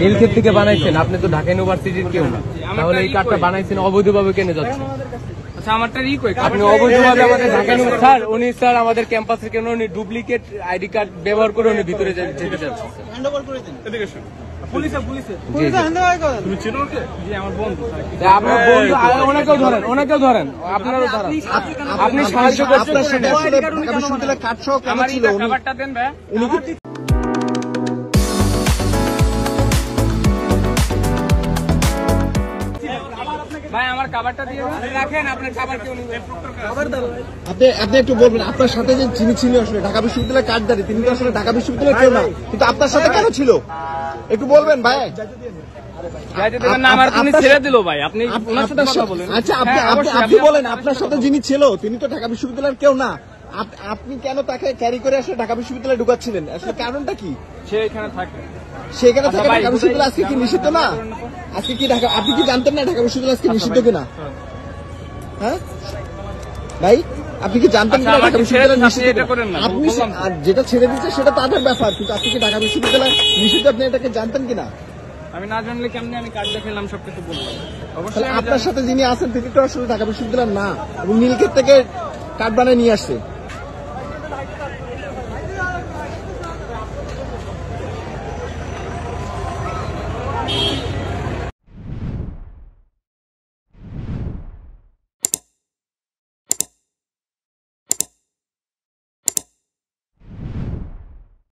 নীলক্ষেত থেকে বানাইছেন, আপনি তো ঢাকা ইউনিভার্সিটির কেউ না, তাহলে এই কার্ডটা বানাইছেন অবৈধভাবে কেন যাচ্ছে? আপনি অবৈধভাবে আমাদের ঢাকা স্যার, উনি স্যার আমাদের ক্যাম্পাসের কেন উনি ডুপ্লিকেট আইডি কার্ড ব্যবহার করে উনি ভিতরে যেতে চাচ্ছেন। আপনার বন্ধু, ওনাকেও ধরেন, ওনাকেও ধরেন, আপনারও ধরেন, আপনি সাহায্য করছেন। ভাই আমার খাবারটা দিয়ে রাখেন, আপনার খাবার কেউ নেবে। আপনি একটু বলবেন, আপনার সাথে যে যিনি ছিল আসলে ঢাকা বিশ্ববিদ্যালয়ের কার্ডধারী, তিনি তো আসলে ঢাকা বিশ্ববিদ্যালয়ের কেউ না, কিন্তু আপনার সাথে কেন ছিল একটু বলবেন ভাই? আচ্ছা আপনি বলেন, আপনার সাথে যিনি ছিল তিনি তো ঢাকা বিশ্ববিদ্যালয়ের কেউ না, আপনি কেন তাকে ক্যারি করে আসলে ঢাকা বিশ্ববিদ্যালয়ে ঢুকাচ্ছিলেন? আসলে কারণটা কি? সেখানে থাকে ঢাকা বিশ্ববিদ্যালয় আজকে কি নিষিদ্ধ না? আজকে কি ঢাকা, আপনি কি জানতেন না ঢাকা বিশ্ববিদ্যালয় আজকে নিষিদ্ধ কিনা? হ্যাঁ ভাই, আপনি কি জানতেন না ঢাকা বিশ্ববিদ্যালয় নিষিদ্ধ? আপনি যেটা ছেড়ে দিচ্ছে সেটা তাদের ব্যাপার, কিন্তু আপনি কি ঢাকা বিশ্ববিদ্যালয় নিষিদ্ধ আপনি এটাকে জানতেন কিনা? আমি না জানলে কেমনি আমি কার্ড দেখালাম, সবকিছু বললাম। আপনার সাথে যিনি আছেন তিনি তো আসলে ঢাকা বিশ্ববিদ্যালয় না, এবং নীলক্ষেত থেকে কার্ড বানিয়ে নিয়ে আসছে।